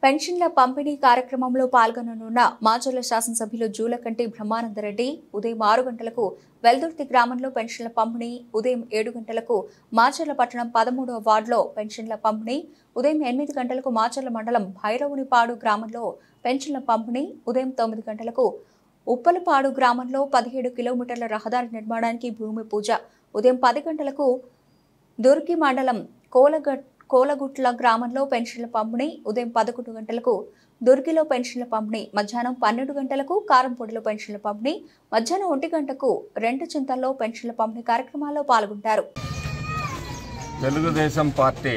పెన్షన్ల పంపిణీ కార్యక్రమంలో పాల్గొననున్న మాచర్ల శాసనసభ్యులు జూలకంటి బ్రహ్మానందరెడ్డి ఉదయం 6 గంటలకు వెల్దుర్తి గ్రామంలో పెన్షన్ల పంపిణీ, ఉదయం 7 గంటలకు మాచర్ల పట్టణం 13వ వార్డులో పెన్షన్ల పంపిణీ, ఉదయం 8 గంటలకు మాచర్ల మండలం భైరవునిపాడు గ్రామంలో పెన్షన్ల పంపిణీ, ఉదయం 9 గంటలకు ఉప్పలపాడు గ్రామంలో 17 కిలోమీటర్ల రహదారి నిర్మాణానికి భూమి పూజ, ఉదయం 10 గంటలకు దుర్గి మండలం కోలగుట్ల గ్రామంలో పెన్షన్ల పంపిణీ, ఉదయం 11 గంటలకు దుర్గిలో పెన్షన్ల పంపిణీ, మధ్యాహ్నం 12 గంటలకు కారంపొడిలో పెన్షన్ల పంపిణీ, మధ్యాహ్నం 1 గంటకు రెండు చింతల్లో పెన్షన్ల పంపిణీ కార్యక్రమాల్లో పాల్గొంటారు. తెలుగుదేశం పార్టీ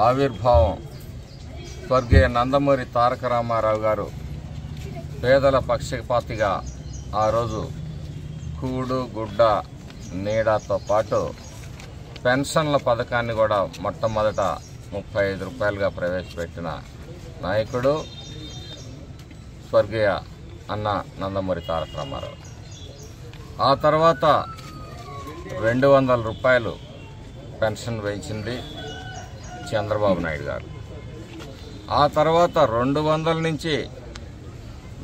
ఆవిర్భావం స్వర్గీయ నందమూరి తారక రామారావు గారు పేదల పక్షపాతిగా ఆ రోజు కూడు గుడ్డ నీడతో పాటు పెన్షన్ల పథకాన్ని కూడా మొట్టమొదట 35 రూపాయలుగా ప్రవేశపెట్టిన నాయకుడు స్వర్గీయ అన్న నందమూరి తారక రామారావు. ఆ తర్వాత 200 రూపాయలు పెన్షన్ పెంచింది చంద్రబాబు నాయుడు గారు. ఆ తర్వాత 200 నుంచి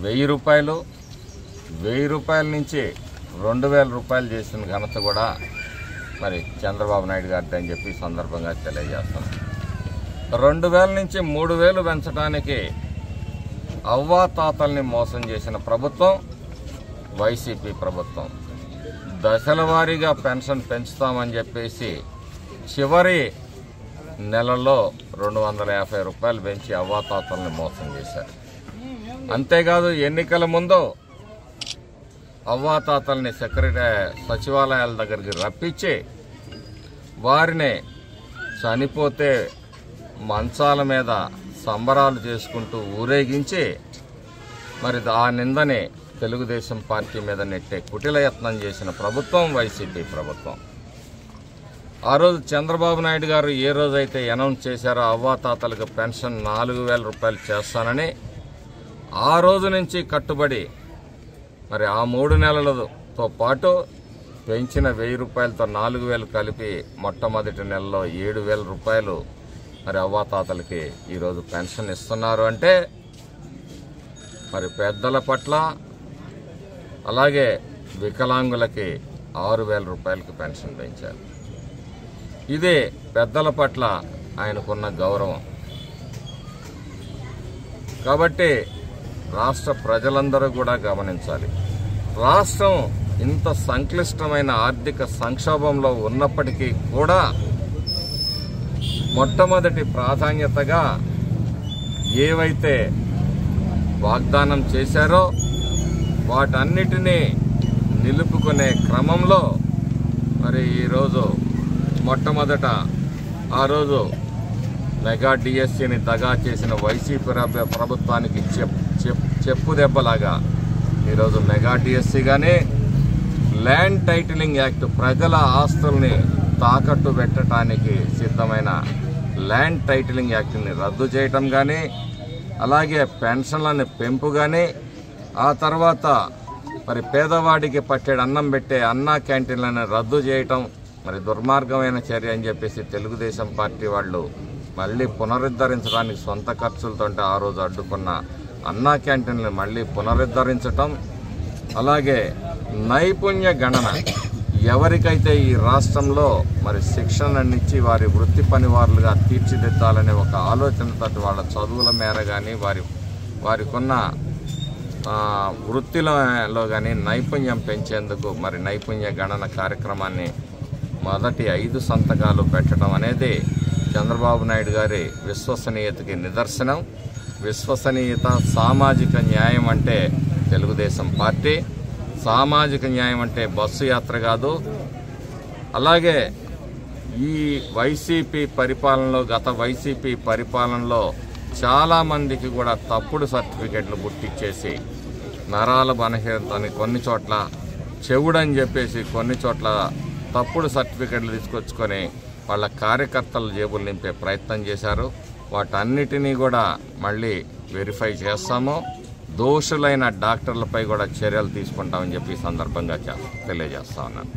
1000 రూపాయలు, 1000 రూపాయల నుంచి 2000 రూపాయలు చేసిన ఘనత కూడా మరి చంద్రబాబు నాయుడు గారిది అని చెప్పి సందర్భంగా తెలియజేస్తాం. 2000 నుంచి 3000 పెంచడానికి అవ్వాతాతల్ని మోసం చేసిన ప్రభుత్వం వైసీపీ ప్రభుత్వం. దశల వారీగా పెన్షన్ పెంచుతామని చెప్పేసి చివరి నెలలో 250 రూపాయలు పెంచి అవ్వాతాతల్ని మోసం చేశారు. అంతేకాదు ఎన్నికల ముందు అవ్వాతాతల్ని సచివాలయాల దగ్గరికి రప్పించి వారిని చనిపోతే మంచాల మీద సంబరాలు చేసుకుంటూ ఊరేగించి మరి ఆ నిందని తెలుగుదేశం పార్టీ మీద నెట్టే కుటిలయత్నం చేసిన ప్రభుత్వం వైసీపీ ప్రభుత్వం. ఆ రోజు చంద్రబాబు నాయుడు గారు ఏ రోజైతే అనౌన్స్ చేశారో అవ్వాతాతలకు పెన్షన్ 4000 రూపాయలు చేస్తానని ఆ రోజు నుంచి కట్టుబడి మరి ఆ 3 నెలలతో పాటు పెంచిన 1000 రూపాయలతో 4000 కలిపి మొట్టమొదటి నెలలో 7000 రూపాయలు మరి అవ్వాతాతలకి ఈరోజు పెన్షన్ ఇస్తున్నారు. అంటే మరి పెద్దల పట్ల అలాగే వికలాంగులకి 6000 రూపాయలకి పెన్షన్ పెంచారు. ఇది పెద్దల పట్ల ఆయనకున్న గౌరవం. కాబట్టి రాష్ట్ర ప్రజలందరూ కూడా గమనించాలి. రాష్ట్రం ఇంత సంక్లిష్టమైన ఆర్థిక సంక్షోభంలో ఉన్నప్పటికీ కూడా మొట్టమొదటి ప్రాధాన్యతగా ఏవైతే వాగ్దానం చేశారో వాటన్నిటినీ నిలుపుకునే క్రమంలో మరి ఈరోజు మొట్టమొదట ఆ రోజు మెగా డిఎస్సీని దగా చేసిన వైసీపీ ప్రభుత్వానికి చెప్పు దెబ్బలాగా ఈరోజు మెగా డిఎస్సీ కానీ ల్యాండ్ టైటిలింగ్ యాక్ట్ ప్రజల ఆస్తుల్ని తాకట్టు పెట్టడానికి సిద్ధమైన ల్యాండ్ టైటిలింగ్ యాక్ట్ని రద్దు చేయటం కానీ, అలాగే పెన్షన్లని పెంపు కానీ, ఆ తర్వాత మరి పేదవాడికి పట్టేడు అన్నం పెట్టే అన్నా క్యాంటీన్లను రద్దు చేయటం మరి దుర్మార్గమైన చర్య అని చెప్పేసి తెలుగుదేశం పార్టీ వాళ్ళు మళ్ళీ పునరుద్ధరించడానికి సొంత ఖర్చులతో ఆ రోజు అడ్డుకున్న అన్నా క్యాంటీన్లు మళ్ళీ పునరుద్ధరించటం, అలాగే నైపుణ్య గణన ఎవరికైతే ఈ రాష్ట్రంలో మరి శిక్షణనిచ్చి వారి వృత్తి పనివారులుగా తీర్చిదిద్దాలనే ఒక ఆలోచనతో వాళ్ళ చదువుల మేర కానీ వారికున్న వృత్తిలో కానీ నైపుణ్యం పెంచేందుకు మరి నైపుణ్య గణన కార్యక్రమాన్ని మొదటి 5 సంతకాలు పెట్టడం అనేది చంద్రబాబు నాయుడు గారి విశ్వసనీయతకి నిదర్శనం. విశ్వసనీయత, సామాజిక న్యాయం అంటే తెలుగుదేశం పార్టీ, సామాజిక న్యాయం అంటే బస్సు యాత్ర కాదు. అలాగే ఈ వైసీపీ పరిపాలనలో గత వైసీపీ పరిపాలనలో చాలామందికి కూడా తప్పుడు సర్టిఫికెట్లు పుట్టించేసి నరాల బలహీనతని కొన్ని చోట్ల, చెవుడని చెప్పేసి కొన్ని చోట్ల తప్పుడు సర్టిఫికెట్లు తీసుకొచ్చుకొని వాళ్ళ కార్యకర్తల జేబులు నింపే ప్రయత్నం చేశారు. వాటన్నిటినీ కూడా మళ్ళీ వెరిఫై చేస్తాము. దోషులైన డాక్టర్లపై కూడా చర్యలు తీసుకుంటామని చెప్పి సందర్భంగా తెలియజేస్తా ఉన్నాను.